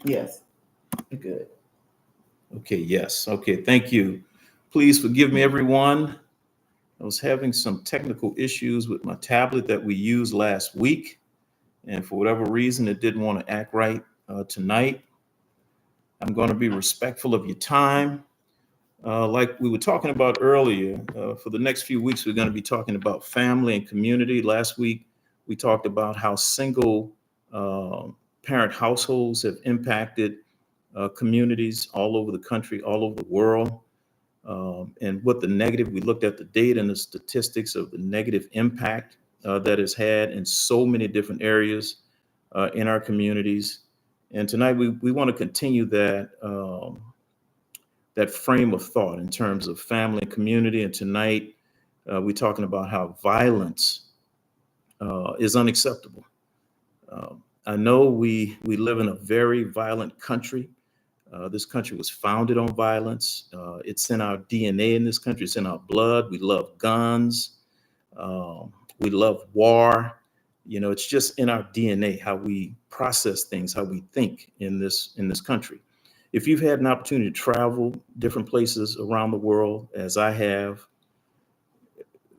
Yes, you're good. Okay, yes. Okay, thank you. Please forgive me, everyone. I was having some technical issues with my tablet that we used last week, and for whatever reason, it didn't want to act right tonight. I'm going to be respectful of your time. Like we were talking about earlier, for the next few weeks, we're going to be talking about family and community. Last week, we talked about how single uh, parent households have impacted communities all over the country, all over the world. And what the negative, we looked at the data and the statistics of the negative impact that it's had in so many different areas in our communities. And tonight we want to continue that frame of thought in terms of family and community. And tonight we're talking about how violence is unacceptable. I know we live in a very violent country. This country was founded on violence. It's in our DNA in this country. It's in our blood. We love guns. We love war. You know, it's just in our DNA how we process things, how we think in this country. If you've had an opportunity to travel different places around the world, as I have,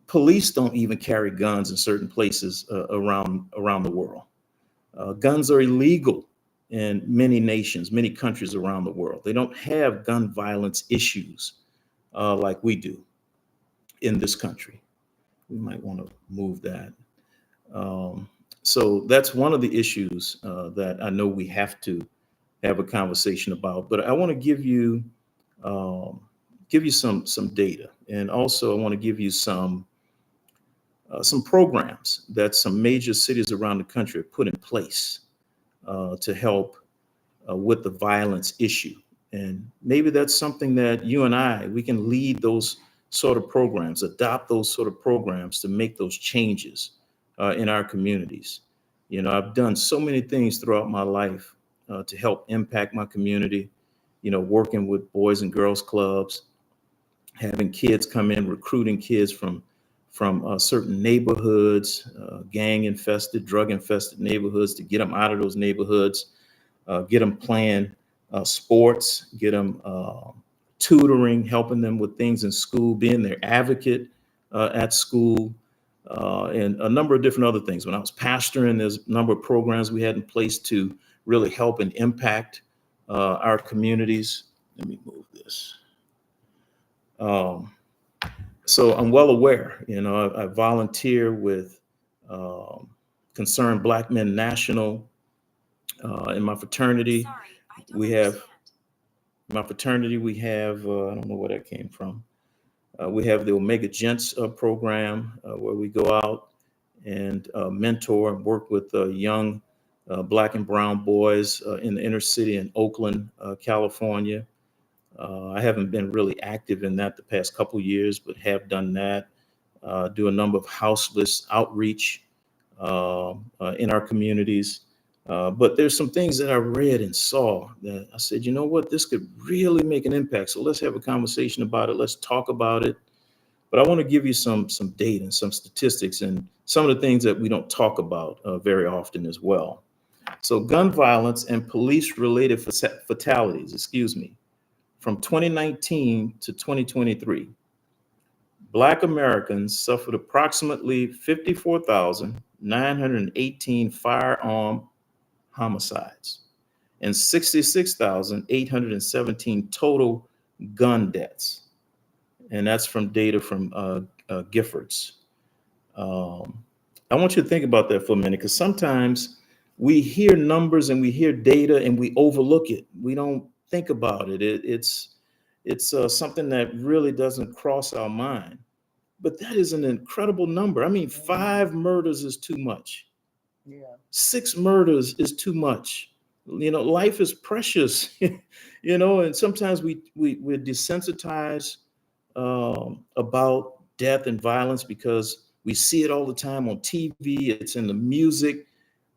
police don't even carry guns in certain places around the world. Guns are illegal in many nations, many countries around the world. They don't have gun violence issues like we do in this country. We might want to move that. So that's one of the issues that I know we have to have a conversation about. But I want to give you some data, and also I want to give you some programs that some major cities around the country have put in place to help with the violence issue. And maybe that's something that you and we can lead those sort of programs, adopt those sort of programs to make those changes in our communities. You know, I've done so many things throughout my life to help impact my community, you know, working with boys and girls clubs, having kids come in, recruiting kids from certain neighborhoods, gang infested, drug infested neighborhoods, to get them out of those neighborhoods, get them playing sports, get them tutoring, helping them with things in school, being their advocate at school, and a number of different other things. When I was pastoring, there's a number of programs we had in place to really help and impact our communities. Let me move this. Um, so I'm well aware, you know, I volunteer with um, Concerned Black Men National. In my fraternity, we have I don't know where that came from. We have the Omega Gents program where we go out and mentor and work with young Black and brown boys in the inner city in Oakland, California. I haven't been really active in that the past couple years, but have done that. Do a number of houseless outreach in our communities. But there's some things that I read and saw that I said, you know what, this could really make an impact. So let's have a conversation about it. Let's talk about it. But I want to give you some data and some statistics and some of the things that we don't talk about very often as well. So gun violence and police related fatalities, from 2019 to 2023, Black Americans suffered approximately 54,918 firearm homicides and 66,817 total gun deaths. And that's from data from Giffords. I want you to think about that for a minute, because sometimes we hear numbers and we hear data and we overlook it. We don't think about it. It's something that really doesn't cross our mind. But that is an incredible number. I mean, 5 murders is too much. Yeah. 6 murders is too much. You know, life is precious. You know, and sometimes we're desensitized about death and violence because we see it all the time on TV. It's in the music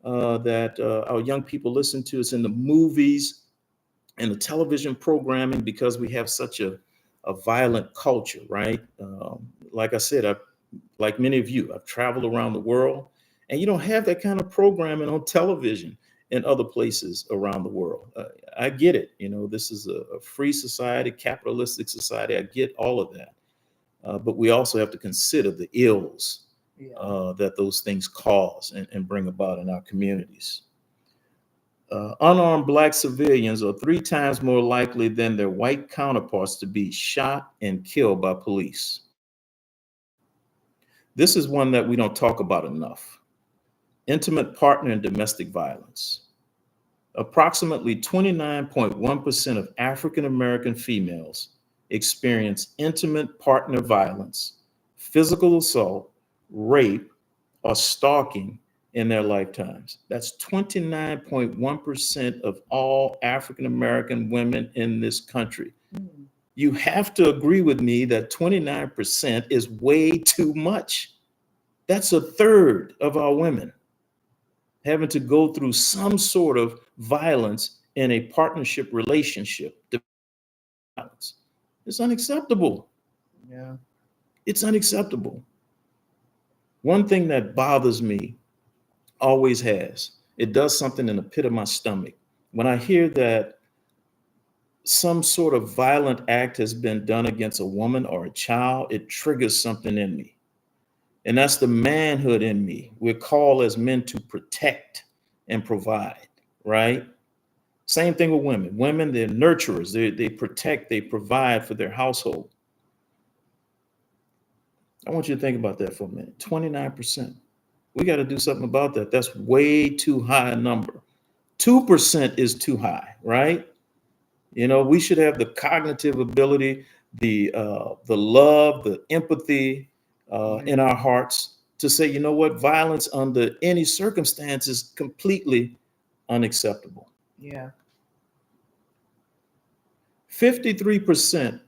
that our young people listen to. It's in the movies and the television programming, because we have such a violent culture, right? Like I said, like many of you, I've traveled around the world, and you don't have that kind of programming on television. in other places around the world. I get it. You know, this is a free society, capitalistic society. I get all of that. But we also have to consider the ills Yeah. that those things cause and bring about in our communities. Unarmed Black civilians are 3 times more likely than their white counterparts to be shot and killed by police. This is one that we don't talk about enough. Intimate partner and domestic violence. Approximately 29.1% of African American females experience intimate partner violence, physical assault, rape, or stalking in their lifetimes. That's 29.1% of all African American women in this country. Mm. You have to agree with me that 29% is way too much. That's a third of our women having to go through some sort of violence in a partnership relationship. Violence. It's unacceptable. Yeah. It's unacceptable. One thing that bothers me, always has, it does something in the pit of my stomach. When I hear that some sort of violent act has been done against a woman or a child, it triggers something in me. And that's the manhood in me. We're called as men to protect and provide, right? Same thing with women. Women, they're nurturers. They protect, they provide for their household. I want you to think about that for a minute. 29%. We got to do something about that. That's way too high a number. 2% is too high, right? You know, we should have the cognitive ability, the love, the empathy in our hearts to say, you know what, violence under any circumstance is completely unacceptable. Yeah. 53%,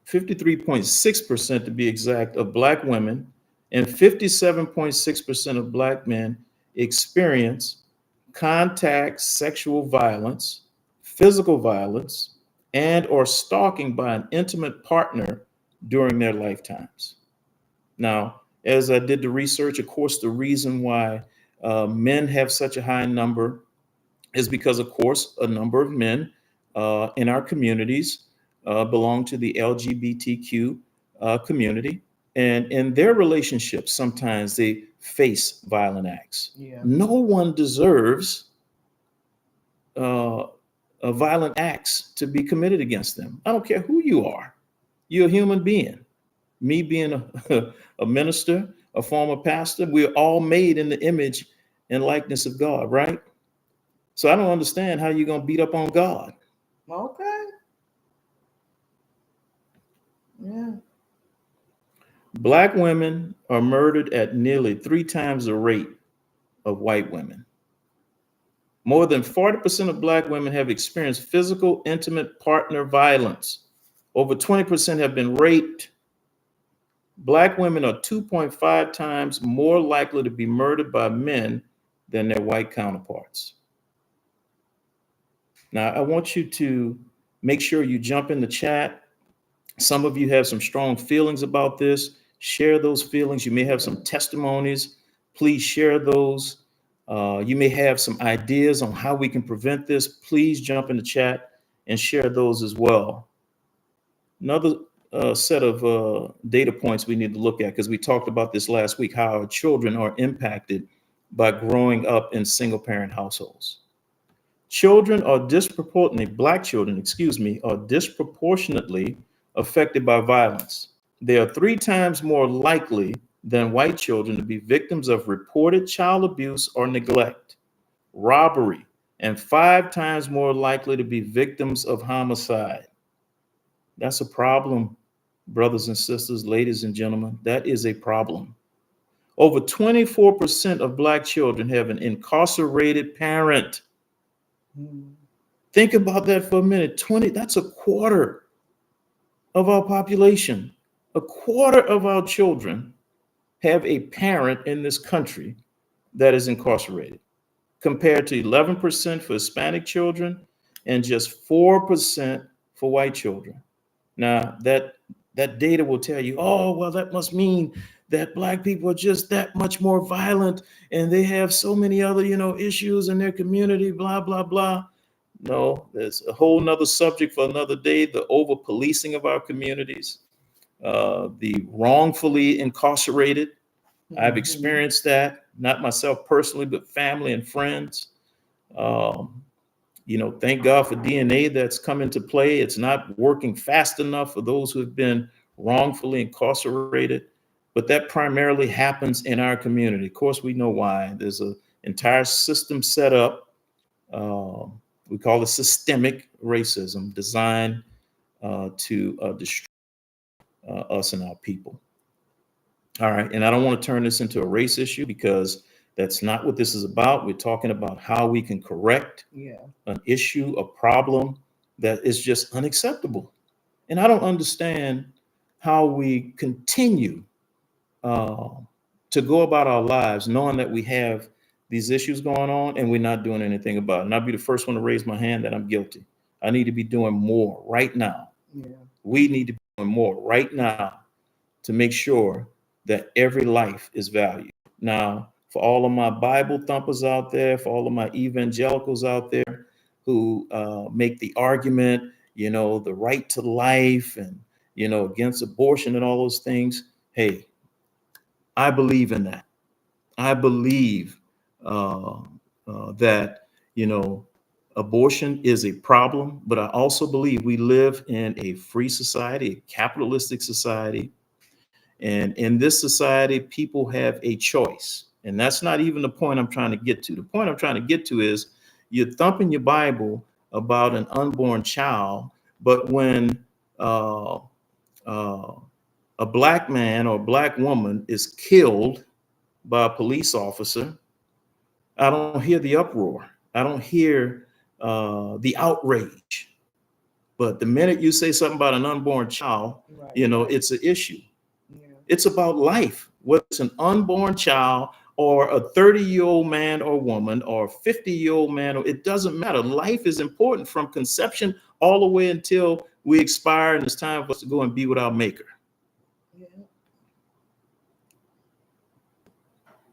53.6% to be exact, of Black women and 57.6% of Black men experience contact sexual violence, physical violence, and or stalking by an intimate partner during their lifetimes. Now, as I did the research, of course, the reason why men have such a high number is because, of course, a number of men in our communities belong to the LGBTQ community. And in their relationships, sometimes they face violent acts. Yeah. No one deserves violent acts to be committed against them. I don't care who you are. You're a human being. Me being a minister, a former pastor, we're all made in the image and likeness of God, right? So I don't understand how you're going to beat up on God. Okay. Yeah. Black women are murdered at nearly 3 times the rate of white women. More than 40% of Black women have experienced physical, intimate partner violence. Over 20% have been raped. Black women are 2.5 times more likely to be murdered by men than their white counterparts. Now, I want you to make sure you jump in the chat. Some of you have some strong feelings about this. Share those feelings. You may have some testimonies. Please share those. You may have some ideas on how we can prevent this. Please jump in the chat and share those as well. Another set of data points we need to look at, because we talked about this last week, how our children are impacted by growing up in single parent households. Children are disproportionately, Black children, excuse me, are disproportionately affected by violence. They are 3 times more likely than white children to be victims of reported child abuse or neglect, robbery, and 5 times more likely to be victims of homicide. That's a problem, brothers and sisters, ladies and gentlemen. That is a problem. Over 24% of Black children have an incarcerated parent. Think about that for a minute. That's a quarter of our population. A quarter of our children have a parent in this country that is incarcerated, compared to 11% for Hispanic children and just 4% for white children. Now, that data will tell you, oh, well, that must mean that black people are just that much more violent and they have so many other, issues in their community, blah, blah, blah. No, there's a whole nother subject for another day. The over policing of our communities, the wrongfully incarcerated. I've Mhm. experienced that, not myself personally, but family and friends. Um, Thank God for DNA that's come into play. It's not working fast enough for those who have been wrongfully incarcerated, but that primarily happens in our community. Of course, we know why. There's an entire system set up. Um, we call it systemic racism, designed to destroy us and our people. All right. And I don't want to turn this into a race issue because that's not what this is about. We're talking about how we can correct Yeah. an issue, a problem that is just unacceptable. And I don't understand how we continue uh, to go about our lives knowing that we have these issues going on and we're not doing anything about it. And I'll be the first one to raise my hand that I'm guilty. I need to be doing more right now. Yeah. We need to be doing more right now to make sure that every life is valued. Now, for all of my Bible thumpers out there, for all of my evangelicals out there who make the argument, the right to life and, against abortion and all those things, hey, I believe in that. I believe uh, that, you know, abortion is a problem, but I also believe we live in a free society, a capitalistic society, and in this society, people have a choice. And that's not even the point I'm trying to get to. The point I'm trying to get to is you're thumping your Bible about an unborn child, but when uh, uh, a black man or a black woman is killed by a police officer, I don't hear the uproar. I don't hear the outrage. But the minute you say something about an unborn child, Right. Right. it's an issue. Yeah. It's about life, whether it's an unborn child or a 30-year-old man or woman or a 50-year-old man, it doesn't matter. Life is important from conception all the way until we expire and it's time for us to go and be with our maker. Yeah.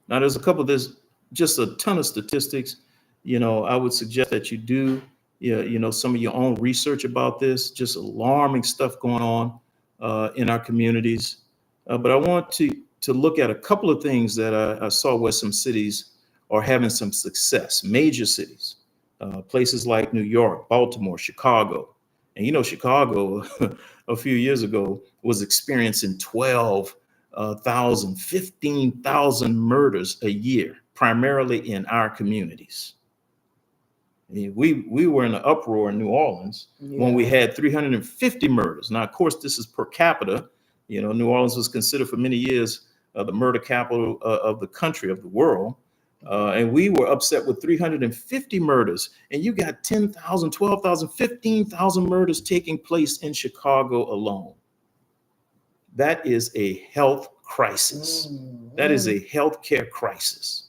Now, there's just a ton of statistics. I would suggest that you do, some of your own research about this, just alarming stuff going on in our communities. But I want to look at a couple of things that I saw where some cities are having some success, major cities, places like New York, Baltimore, Chicago. And Chicago a few years ago was experiencing 15,000 murders a year, primarily in our communities. I mean, we were in an uproar in New Orleans when we Yeah. had 350 murders. Now, of course, this is per capita. New Orleans was considered for many years the murder capital of the country, of the world. And we were upset with 350 murders. And you got 10,000, 12,000, 15,000 murders taking place in Chicago alone. That is a health crisis. That is Mm-hmm. a healthcare crisis.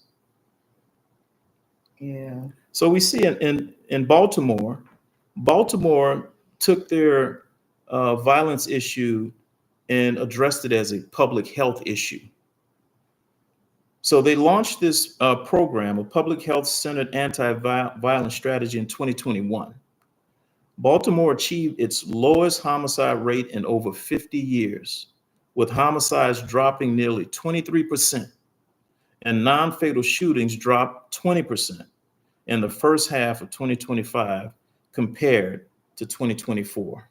Yeah. So we see in Baltimore, Baltimore took their violence issue and addressed it as a public health issue. So they launched this program, a public health centered anti-violence strategy in 2021. Baltimore achieved its lowest homicide rate in over 50 years, with homicides dropping nearly 23% and non-fatal shootings dropped 20% in the first half of 2025 compared to 2024.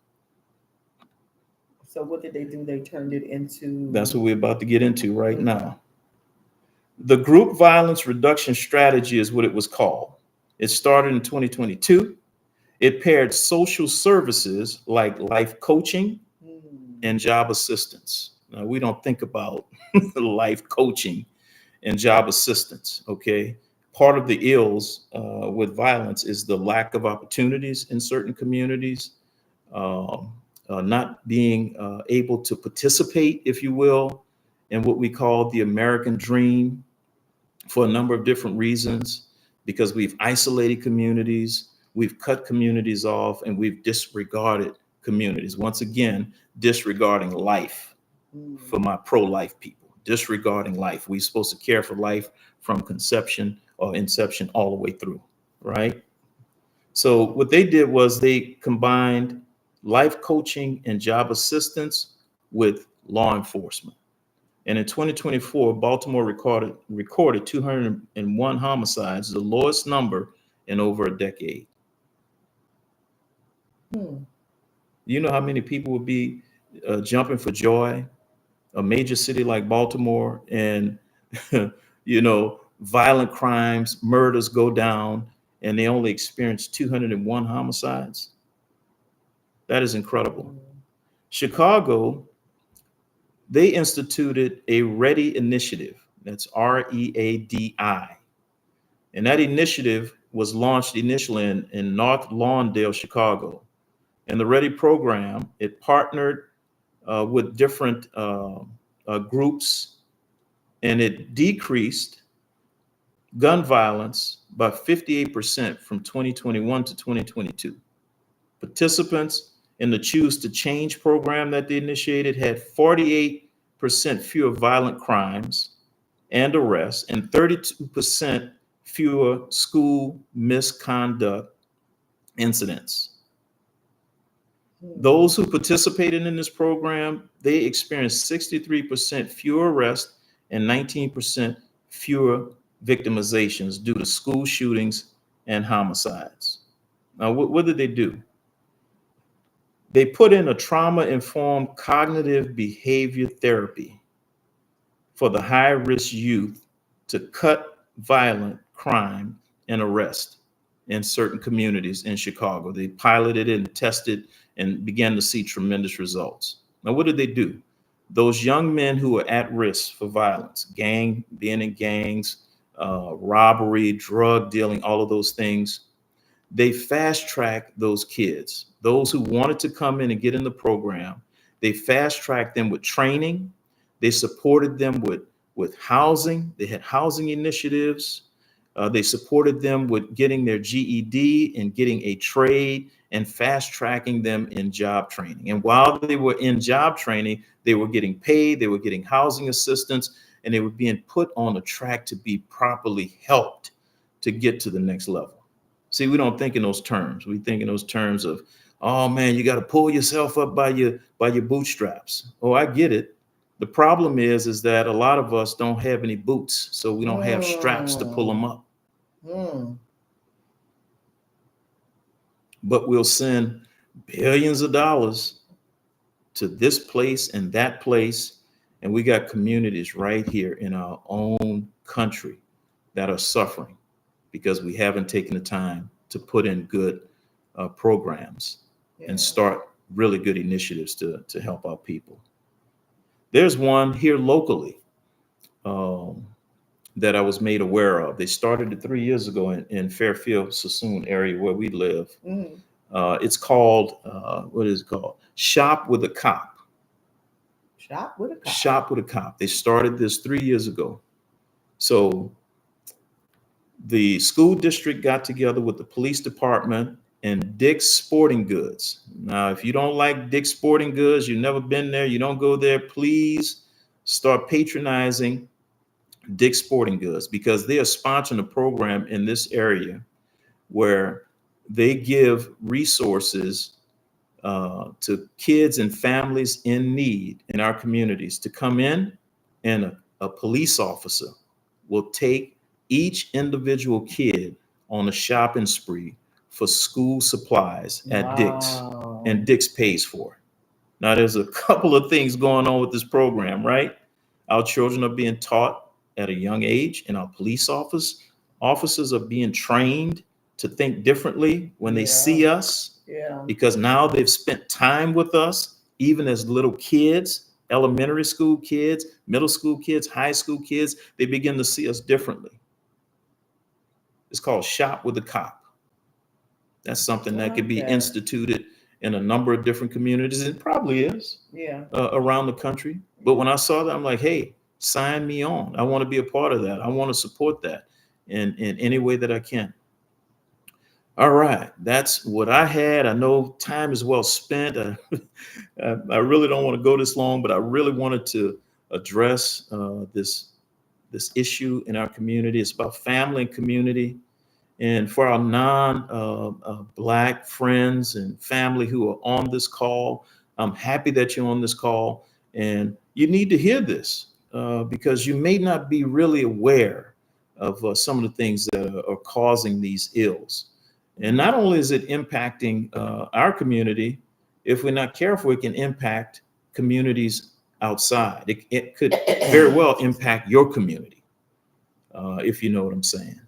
So what did they do? They turned it That's into. what we're about to get into right Okay. now. The group violence reduction strategy is what it was called. It started in 2022. It paired social services like life coaching Mm. and job assistance. Now, we don't think about life coaching and job assistance, okay? Part of the ills with violence is the lack of opportunities in certain communities, um, not being able to participate, if you will, in what we call the American dream for a number of different reasons, because we've isolated communities, we've cut communities off, and we've disregarded communities. Once again, disregarding life Mm. for my pro-life people. disregarding life. We're supposed to care for life from conception or inception all the way through, right? So what they did was they combined life coaching and job assistance with law enforcement. And in 2024, Baltimore recorded 201 homicides, the lowest number in over a decade. Hmm. You know how many people would be jumping for joy? A major city like Baltimore, and violent crimes, murders go down, and they only experienced 201 homicides. That is incredible. Chicago, they instituted a Ready initiative. That's READI. And that initiative was launched initially in North Lawndale, Chicago. And the Ready program, it partnered with different groups, and it decreased gun violence by 58% from 2021 to 2022. Participants in the Choose to Change program that they initiated had 48% fewer violent crimes and arrests and 32% fewer school misconduct incidents. Those who participated in this program, they experienced 63% fewer arrests and 19% fewer victimizations due to school shootings and homicides. Now, what did they do? They put in a trauma-informed cognitive behavior therapy for the high-risk youth to cut violent crime and arrest in certain communities in Chicago. They piloted it and tested and began to see tremendous results. Now, what did they do? Those young men who are at risk for violence, being in gangs, robbery, drug dealing, all of those things, they fast tracked those kids, those who wanted to come in and get in the program. They fast tracked them with training. They supported them with housing. They had housing initiatives. They supported them with getting their GED and getting a trade and fast tracking them in job training. And while they were in job training, they were getting paid, they were getting housing assistance, and they were being put on a track to be properly helped to get to the next level. See, we don't think in those terms. We think in those terms of, oh man, you got to pull yourself up by your bootstraps. Oh, I get it. The problem is that a lot of us don't have any boots, so we don't have straps to pull them up. But we'll send billions of dollars to this place and that place, and we got communities right here in our own country that are suffering because we haven't taken the time to put in good programs and start really good initiatives to help our people. There's one here locally that I was made aware of. They started it 3 years ago in Fairfield, Sassoon area where we live. It's called, what is it called? Shop with a Cop. Shop with a Cop. Shop with a Cop. They started this 3 years ago. So the school district got together with the police department and Dick's Sporting Goods. Now, if you don't like Dick's Sporting Goods, you've never been there, you don't go there, please start patronizing Dick's Sporting Goods, because they are sponsoring a program in this area where they give resources to kids and families in need in our communities to come in, and a police officer will take each individual kid on a shopping spree for school supplies at Dick's, and Dick's pays for it. Now, there's a couple of things going on with this program, right? Our children are being taught at a young age, and our police officers are being trained to think differently when they see us, because now they've spent time with us, even as little kids, elementary school kids, middle school kids, high school kids. They begin to see us differently. It's called Shop with a Cop. That's something that could be instituted in a number of different communities. It probably is around the country. But when I saw that, I'm like, hey, sign me on. I want to be a part of that. I want to support that in any way that I can. All right, that's what I had. I know time is well spent. I really don't want to go this long, but I really wanted to address this issue in our community. It's about family and community. And for our non-Black friends and family who are on this call, I'm happy that you're on this call. And you need to hear this because you may not be really aware of some of the things that are causing these ills. And not only is it impacting our community, if we're not careful, it can impact communities outside. It could very well impact your community, if you know what I'm saying.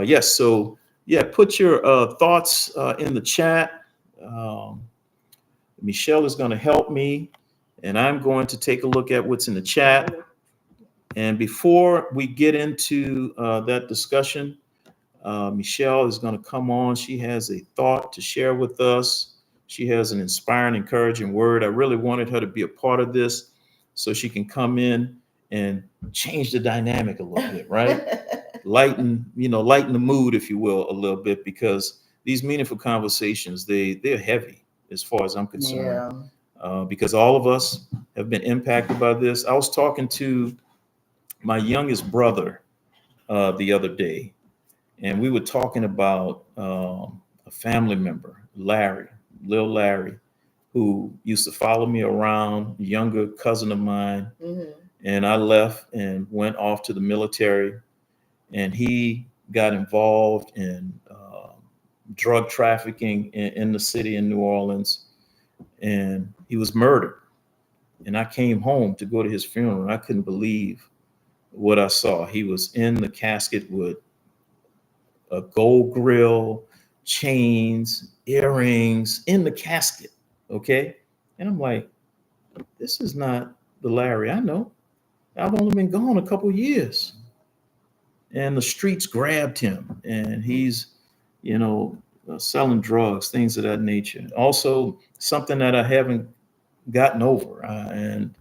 Yes, so yeah, put your thoughts in the chat. Um, Michelle is going to help me, and I'm going to take a look at what's in the chat. And before we get into that discussion, Michelle is going to come on. She has a thought to share with us. She has an inspiring, encouraging word. I really wanted her to be a part of this so she can come in and change the dynamic a little bit, right? lighten the mood, if you will, a little bit, because these meaningful conversations, they're heavy as far as I'm concerned. Because all of us have been impacted by this. I was talking to my youngest brother the other day, and we were talking about a family member, Lil Larry, who used to follow me around, a younger cousin of mine. And I left and went off to the military, and he got involved in drug trafficking in the city in New Orleans, and he was murdered. And I came home to go to his funeral, and I couldn't believe what I saw. He was in the casket with a gold grill, chains, earrings in the casket. Okay. And I'm like, this is not the Larry I know. I've only been gone a couple years. And the streets grabbed him, and he's, selling drugs, things of that nature. Also, something that I haven't gotten over. And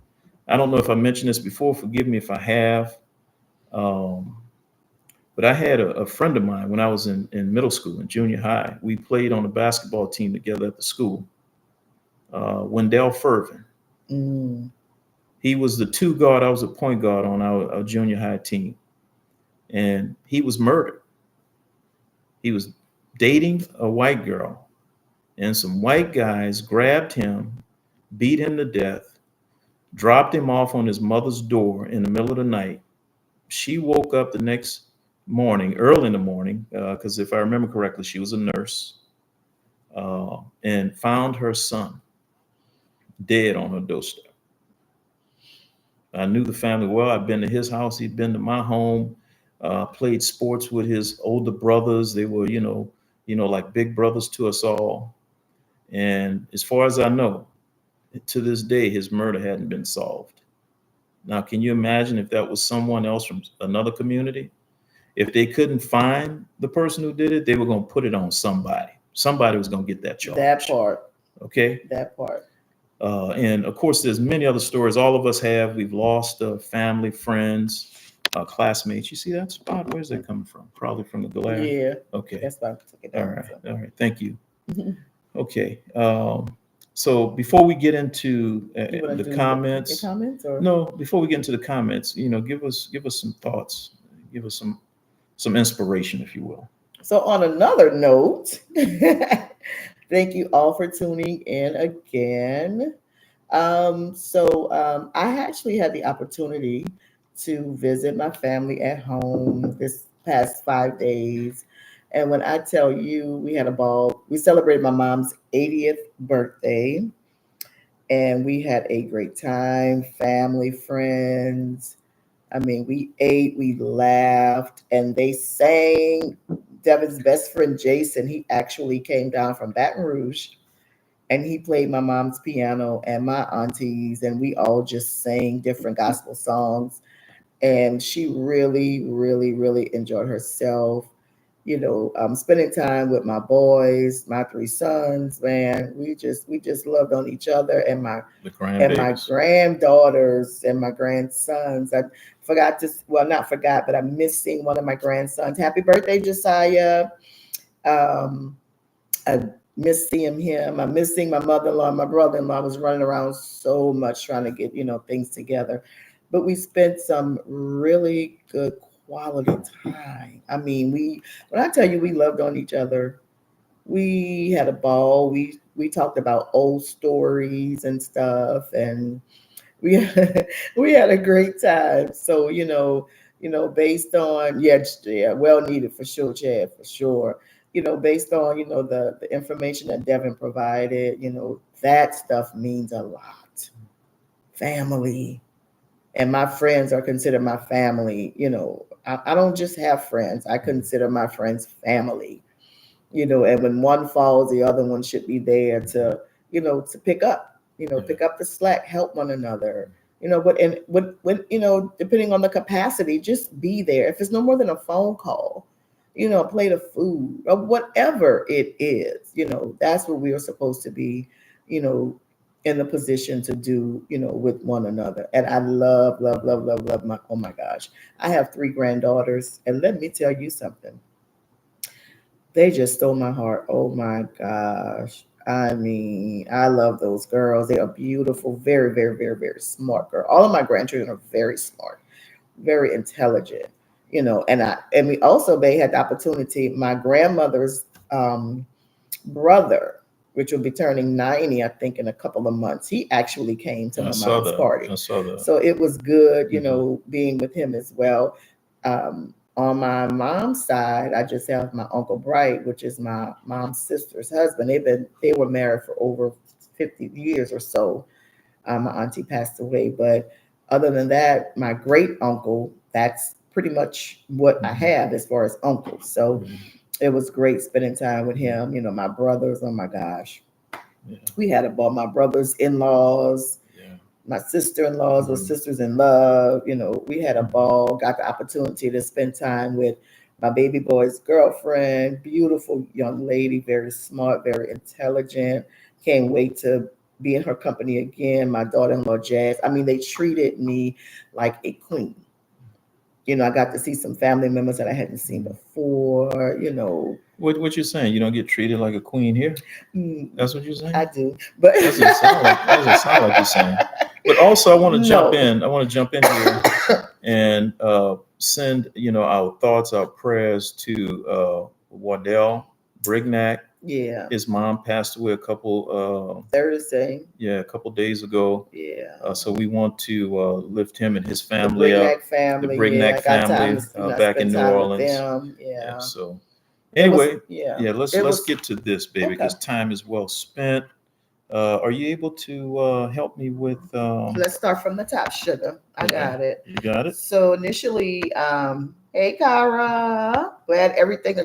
I don't know if I mentioned this before, forgive me if I have. Um, But I had a friend of mine when I was in middle school and junior high. We played on the basketball team together at the school. Wendell Fervin. He was the two guard. I was a point guard on our junior high team. And he was murdered. He was dating a white girl. And some white guys grabbed him, beat him to death, dropped him off on his mother's door in the middle of the night. She woke up the next morning, early in the morning, because if I remember correctly, she was a nurse, and found her son dead on her doorstep. I knew the family well. I'd been to his house. He'd been to my home, played sports with his older brothers. They were, like big brothers to us all. And as far as I know, to this day, his murder hadn't been solved. Now, can you imagine if that was someone else from another community? If they couldn't find the person who did it, they were going to put it on somebody. Somebody was going to get that charge. That part. Okay. That part. And of course, there's many other stories all of us have. We've lost family, friends, classmates. You see that spot? Where's that coming from? Probably from the glare. Yeah. Okay. That's why I took it down. All right. All right. Thank you. Okay. So before we get into the comments, no, before we get into the comments, give us some thoughts, give us some inspiration, if you will. So on another note, thank you all for tuning in again. I actually had the opportunity to visit my family at home this past 5 days. And when I tell you, we had a ball. We celebrated my mom's 80th birthday, and we had a great time, family, friends. I mean, we ate, we laughed, and they sang. Devin's best friend, Jason, he actually came down from Baton Rouge, and he played my mom's piano and my auntie's, and we all just sang different gospel songs. And she really, really, really enjoyed herself. Spending time with my boys, my three sons, man, we just loved on each other, and my granddaughters and my grandsons. I not forgot, but I missed seeing one of my grandsons. Happy birthday, Josiah. miss seeing him. I miss seeing my mother-in-law. My brother-in-law was running around so much trying to get, things together. But we spent some really good quality time. I mean, when I tell you we loved on each other, we had a ball. We talked about old stories and stuff, and we we had a great time. So based on yeah, well needed for sure, Chad, for sure. Based on the information that Devin provided, that stuff means a lot. Family, and my friends are considered my family. I don't just have friends; I consider my friends family. And when one falls, the other one should be there to pick up, pick up the slack, help one another. But and when depending on the capacity, just be there. If it's no more than a phone call, a plate of food or whatever it is, that's what we are supposed to be, you know, in the position to do, with one another. And I love, love, love, love, love my, oh my gosh, I have three granddaughters, and let me tell you something. They just stole my heart. Oh my gosh. I mean, I love those girls. They are beautiful, very, very, very, very smart girl. All of my grandchildren are very smart, very intelligent, and we also they had the opportunity. My grandmother's brother, which will be turning 90, I think, in a couple of months, he actually came to I my saw mom's that. party. I saw that. So it was good, Hmm. being with him as well. On my mom's side, I just have my Uncle Bright, which is my mom's sister's husband. They were married for over 50 years or so. My auntie passed away, but other than that, my great uncle, that's pretty much what I Hmm. have as far as uncles. So Hmm. it was great spending time with him. My brothers, oh my gosh. Yeah. We had a ball. My brothers in laws, Yeah. my sister in laws were Hmm. sisters in love. We had a Hmm. ball, got the opportunity to spend time with my baby boy's girlfriend, beautiful young lady, very smart, very intelligent. Can't wait to be in her company again. My daughter in law, Jazz. I mean, they treated me like a queen. I got to see some family members that I hadn't seen before. What you saying? You don't get treated like a queen here? Mm, That's what you're saying? I do, but That doesn't sound like you're saying. But also, I want to jump no. in. I want to jump in here and send our thoughts, our prayers to Waddell Brignac. Yeah, His mom passed away Thursday. a couple days ago. Yeah, So we want to lift him and his the family Brignac up. The family. Yeah, Brignac I got time family to back spend in New time with Orleans. them. Yeah. Yeah, So it was. anyway, Yeah, yeah, let's it let's was get to this, baby, okay. because time is well spent. Are you able to help me with? Let's start from the top, sugar. I Okay, got it. you got it. So initially, hey, Kara, glad everything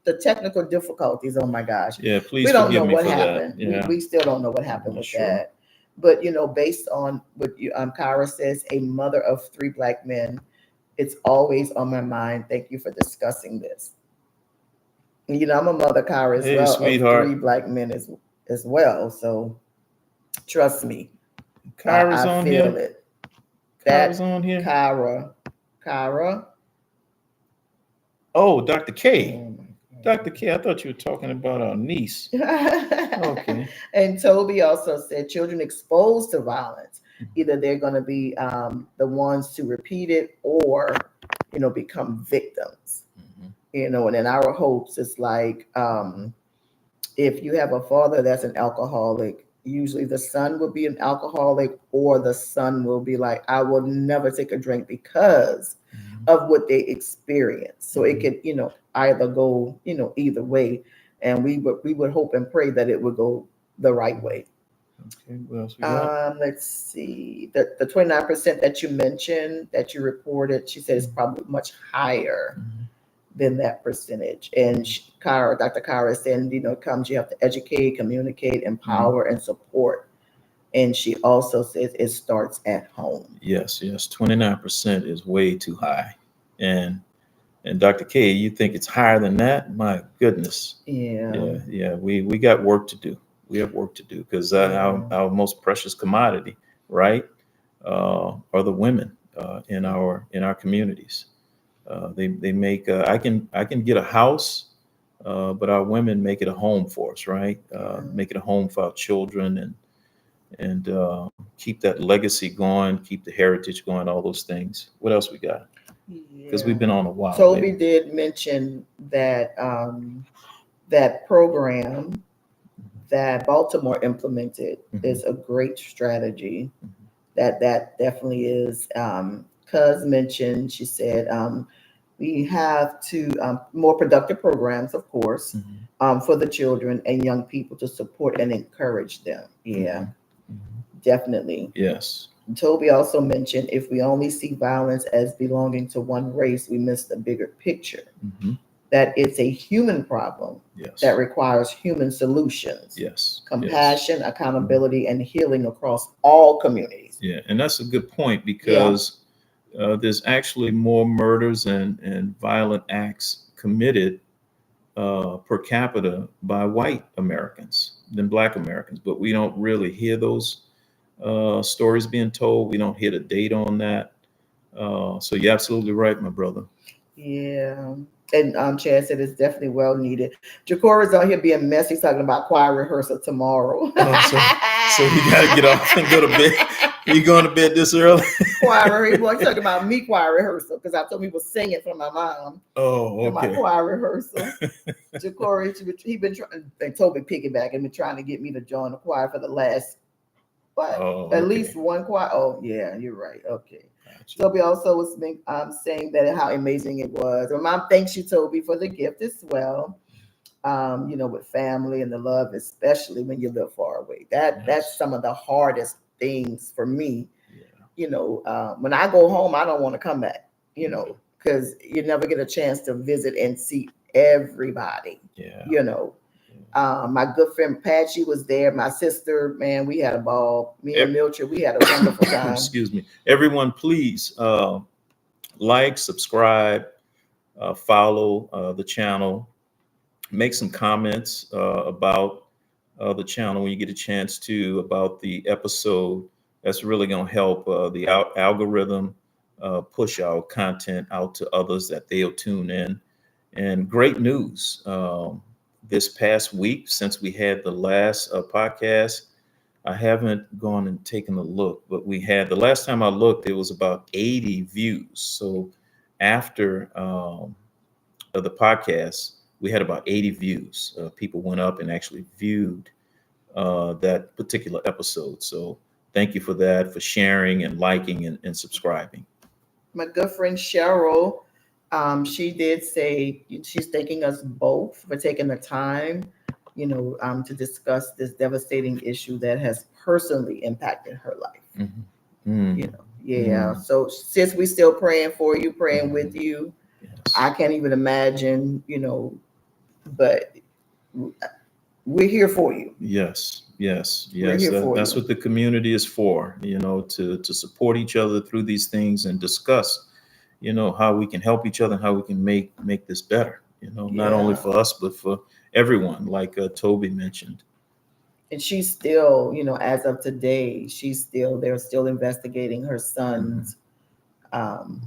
the technical difficulties. Oh my gosh, Yeah, we please don't forgive know me what for that. happened. We Yeah, we still don't know what I'm happened not with sure. that. But based on what Kara says, a mother of three black men, it's always on my mind. Thank you for discussing this. I'm a mother, Kara, as Hey, well, of three sweetheart, black men as well. So trust me, Kyra's I on feel here. it. Kyra's That on here. Kara. Oh, Dr. K. Oh Dr. K, I thought you were talking about our niece. my Okay. And Toby also said children exposed to violence, either they're going to be the ones to repeat it or, become victims. Mhm. And in our hopes, it's like if you have a father that's an alcoholic, usually the son will be an alcoholic, or the son will be like, I will never take a drink because Mhm. of what they experience. So it Mhm. could, either go, either way. And we would hope and pray that it would go the right way. Okay, what else we got? Let's see. The 29% that you mentioned that you reported, she said is probably much higher Mhm. than that percentage. And Dr. Kara is saying, comes you have to educate, communicate, Mhm. empower, and support. And she also says it starts at home. Yes, 29% is way too high. And Dr. K, you think it's higher than that? My goodness. Yeah. Yeah, we got work to do. We have work to do because Yeah. our most precious commodity, right, are the women in our communities. They make I can get a house but our women make it a home for us, right? Yeah. Make it a home for our children and keep that legacy going, keep the heritage going, all those things. What else we got? Because Yeah. we've been on a while, Toby baby. did mention that that program that Baltimore implemented Mhm. is a great strategy. Mhm. That definitely is. Cuz mentioned, she said, we have to more productive programs, of course, Mhm. for the children and young people to support and encourage them. Yeah, Mhm. Mhm. definitely. Yes. Toby also mentioned if we only see violence as belonging to one race, we miss the bigger picture. Mhm. That it's a human problem that Yes. requires human solutions, Yes. Yes. compassion, Mhm. accountability, and healing across all communities. Yeah, and that's a good point Yeah. because there's actually more murders and violent acts committed per capita by white Americans than black Americans, but we don't really hear those stories being told. We don't hear the data on that. So you're absolutely right, my brother. Yeah. And Chad said it's definitely well needed. Jacora's out here being messy talking about choir rehearsal tomorrow. Oh, so you got to get off and go to bed. You going to bed this early? Choir rehearsal. Well, he's talking about me choir rehearsal because I told him he was singing for my mom Oh, in my okay. choir rehearsal. Jacori, he been trying, and Toby piggyback and been trying to get me to join the choir for the last, what? Oh, At okay. least one choir. Oh, yeah, you're right. Okay. Gotcha. Toby also was saying that how amazing it was. My mom thanks you, Toby, for the gift as well. With family and the love, especially when you live far away. That's Yes. some of the hardest things for me. Yeah. When I go home, I don't want to come back. Yeah. Because you never get a chance to visit and see everybody. Yeah. You know, my good friend Patchy was there. My sister, man, we had a ball. Me and Milcher, we had a wonderful time. Excuse me. Everyone, please like, subscribe, follow the channel, make some comments about the channel when you get a chance to about the episode. That's really going to help the algorithm push our content out to others that they'll tune in. And great news. This past week, since we had the last podcast, I haven't gone and taken a look, but we had the last time I looked, it was about 80 views. So after of the podcast, we had about 80 views. People went up and actually viewed that particular episode. So thank you for that, for sharing and liking and subscribing. My good friend Cheryl, she did say she's thanking us both for taking the time, to discuss this devastating issue that has personally impacted her life. Mhm. Mm. Yeah. Mm. So since we still praying for you, praying with Mhm. you, I Yes. can't even imagine, but we're here for you. Yes, yes, We're yes. here for That's you. what the community is for, to support each other through these things and discuss, how we can help each other and how we can make this better, not only Yeah. for us, but for everyone, like Toby mentioned. And she's still, as of today, they're still investigating her Mhm. son's, um,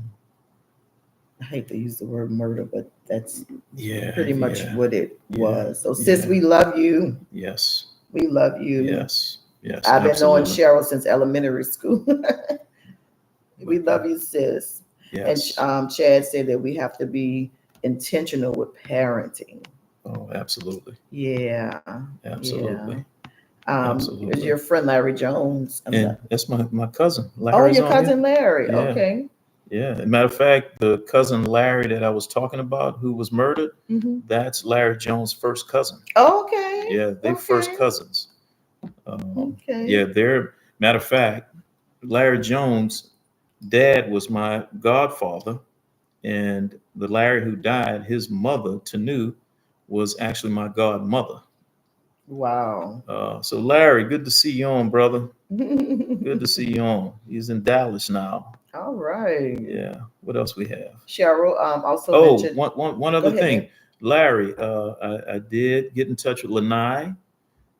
I hate to use the word murder, but that's Yeah, pretty much yeah, what it yeah, was. So, sis, yeah. we love you. Yes, We love you. yes, yes, I've been knowing absolutely. Cheryl since elementary school. We But love you, sis. And yes, Chad said that we have to be intentional with parenting. oh, absolutely, Yeah, yeah. absolutely, It was absolutely. your friend Larry Jones. And that's my cousin. Oh, Larry's your on here. cousin Larry. Yeah. Okay. Yeah. As a matter of fact, the cousin Larry that I was talking about who was murdered, Hmm. that's Larry Jones' first cousin. Okay. Yeah, they first Okay. cousins. Okay. Yeah, they're matter of fact, Larry Jones' dad was my godfather, and the Larry who died, his mother, Tanu, was actually my godmother. Wow. So Larry, good to see you on, brother. Good to All see you on. He's in Dallas now. right. Yeah. What else we have? Cheryl also Oh, mentioned. one Go other ahead, thing. babe. Larry, I did get in touch with Lanai.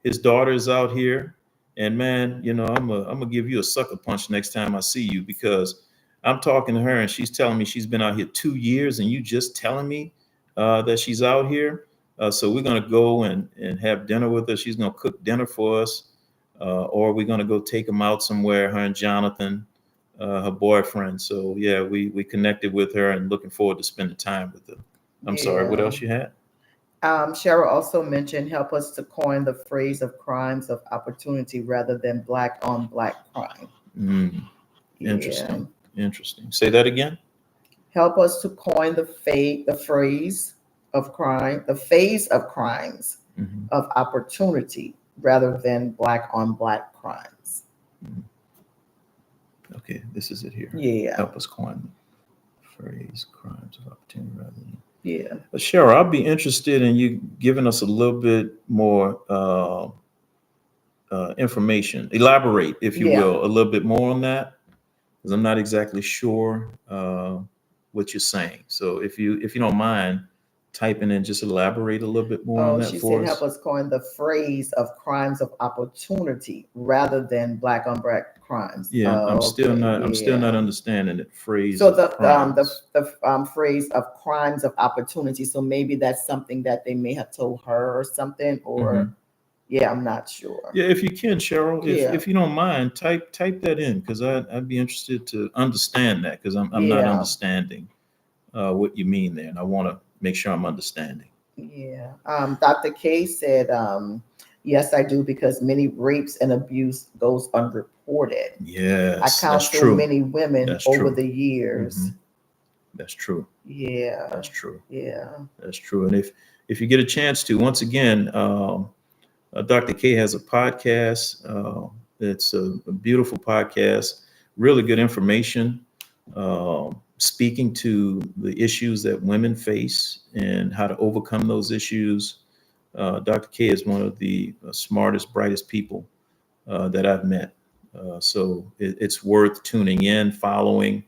His daughter is out here. And man, I'm gonna give you a sucker punch next time I see you because I'm talking to her and she's telling me she's been out here 2 years and you just telling me that she's out here. So we're going to go and have dinner with her. She's going to cook dinner for us, or we're going to go take them out somewhere. Her and Jonathan, her boyfriend. So yeah, we connected with her and looking forward to spending time with her. I'm sorry. What Yeah. else you had? Cheryl also mentioned help us to coin the phrase of crimes of opportunity rather than black on black crime. Mm, Yeah. interesting. Interesting. Say that again. Help us to coin the phrase of crime, the phase of crimes Mhm. of opportunity rather than black on black crimes. Mhm. Okay, this is it here. Yeah. Help us coin the phrase crimes of opportunity rather than. Yeah. Cheryl, I'll be interested in you giving us a little bit more information. Elaborate, if you Yeah. will, a little bit more on that, because I'm not exactly sure what you're saying. So if you don't mind typing in, just elaborate a little bit more on Oh, that she said for help us. us coin the phrase of crimes of opportunity rather than black on black crimes. Yeah, I'm Oh, still okay. not I'm still not Yeah. understanding the phrase So of crimes. the phrase of crimes of opportunity. So maybe that's something that they may have told her or something, or Mhm. yeah, I'm not sure. Yeah, if you can, Cheryl, Yeah, if you don't mind, type that in, because I'd be interested to understand that, because I'm not yeah, understanding what you mean there, and I want to make sure I'm understanding. yeah. Dr. K said, yes, I do because many rapes and abuse goes unreported. I Yes, that's counsel true. many women That's over true. the years. Hmm. That's true. Yeah, That's true. yeah, That's true. And if you get a chance to, once again, Dr. K has a podcast. It's a beautiful podcast, really good information, speaking to the issues that women face and how to overcome those issues. Dr. K is one of the smartest, brightest people that I've met. So it's worth tuning in, following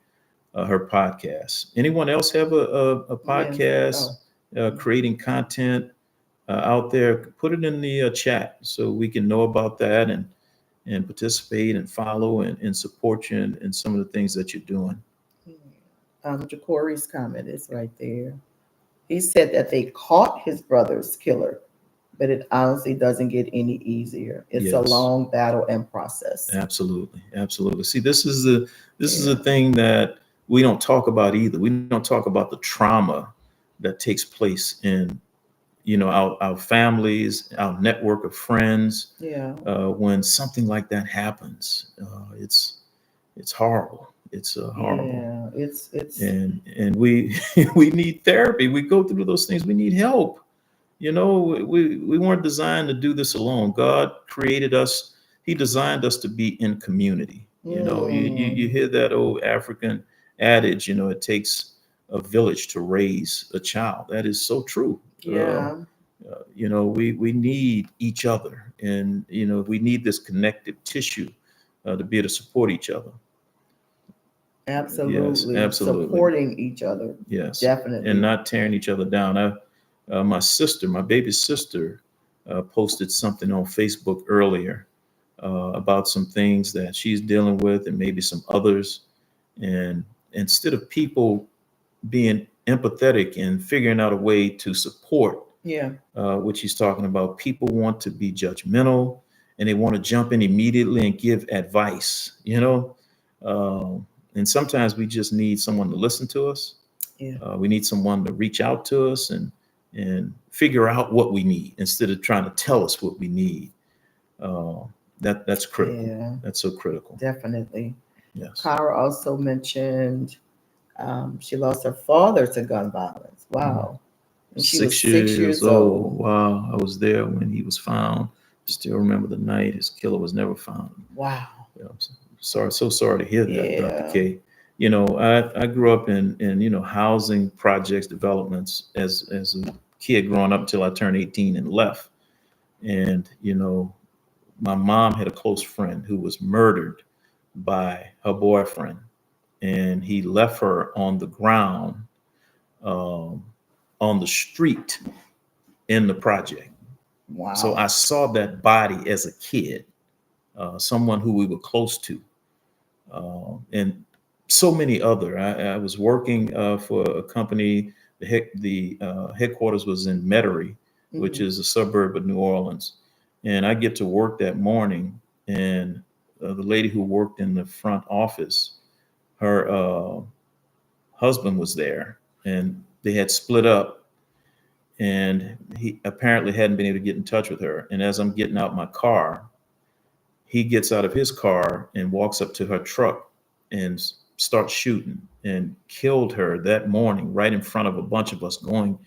her podcast. Anyone else have a yes. podcast, Oh, creating content out there? Put it in the chat so we can know about that and participate and follow and support you in some of the things that you're doing. Jacori's comment is right there. He said that they caught his brother's killer, but it honestly doesn't get any easier. It's a Yes, long battle and process. absolutely, absolutely. See, this is a Yeah. thing that we don't talk about either. We don't talk about the trauma that takes place in our families, our network of friends. Yeah. When something like that happens, it's horrible. It's horrible, Yeah. It's and we we need therapy. We go through those things. We need help. We weren't designed to do this alone. God created us. He designed us to be in community. You mm, hear that old African adage. It takes a village to raise a child. That is so true. yeah, We need each other, and we need this connective tissue to be able to support each other. Yes, absolutely. absolutely. Supporting each other. Yes, and Definitely. not tearing each other down. My sister, my baby sister, posted something on Facebook earlier about some things that she's dealing with, and maybe some others. And instead of people being empathetic and figuring out a way to support Yeah. what she's talking about, people want to be judgmental and they want to jump in immediately and give advice. And sometimes we just need someone to listen to us. Yeah. We need someone to reach out to us and figure out what we need instead of trying to tell us what we need. Uh, that's critical. Yeah. That's so critical. Definitely. Yes. Kara also mentioned she lost her father to gun violence. Mhm. Wow. And she was 6 6 years years old. old. Wow. I was there when he was found. Still remember the night his killer was never found. Wow. Yeah, I'm sorry, so sorry to hear that, Dr. Yeah. K. I grew up in housing projects developments as a kid growing up until I turned 18 and left. And my mom had a close friend who was murdered by her boyfriend, and he left her on the ground, um, on the street in the project. So Wow. I saw that body as a kid, someone who we were close to, and so many other. I was working for a company. The headquarters was in Metairie, which is a suburb of New Orleans. And I get to work that morning, and the lady who worked in the front office, her husband was there, and they had split up, and he apparently hadn't been able to get in touch with her. And as I'm getting out my car, he gets out of his car and walks up to her truck and starts shooting, and killed her that morning right in front of a bunch of us going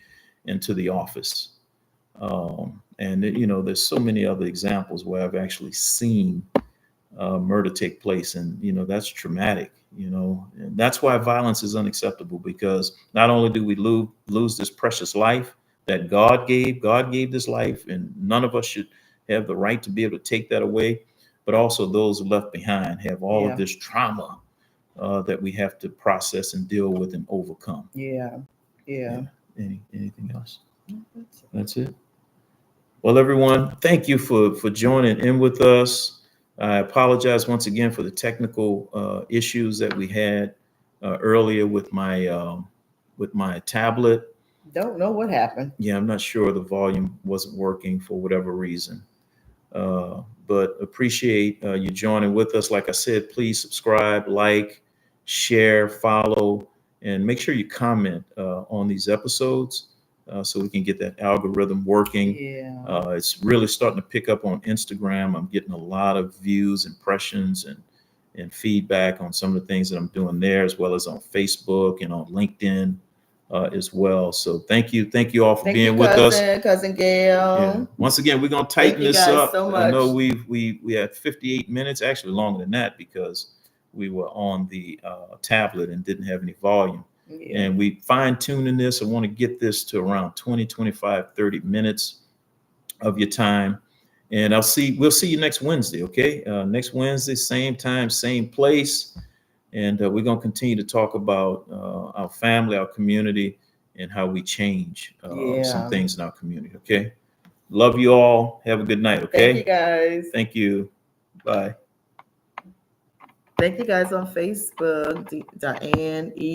into the office. And there's so many other examples where I've actually seen murder take place, and that's traumatic. And that's why violence is unacceptable, because not only do we lose this precious life that God gave this life, and none of us should have the right to be able to take that away, but also those left behind have all of Yeah. this trauma that we have to process and deal with and overcome. Yeah. Yeah. Anything else? That's it. That's it. Well, everyone, thank you for joining in with us. I apologize once again for the technical issues that we had earlier with my tablet. Don't know what happened. Yeah, I'm not sure the volume wasn't working for whatever reason. But appreciate you joining with us. Like I said, please subscribe, like, share, follow, and make sure you comment on these episodes so we can get that algorithm working. Yeah. It's really starting to pick up on Instagram. I'm getting a lot of views, impressions, and feedback on some of the things that I'm doing there, as well as on Facebook and on LinkedIn as well. So thank you all for Thank being you, with us. cousin Gail. Yeah. Once again, we're gonna tighten Thank you this guys up. so I know much. we had 58 minutes, actually longer than that, because we were on the tablet and didn't have any volume. Yeah. And we fine tuning this. I want to get this to around 20, 25, 30 minutes of your time. And we'll see you next Wednesday. Okay. Next Wednesday, same time, same place. And we're going to continue to talk about our family, our community, and how we change Yeah. some things in our community. Okay. Love you all. Have a good night. Okay. Thank you guys. Thank you. Bye. Thank you guys on Facebook. Diane E.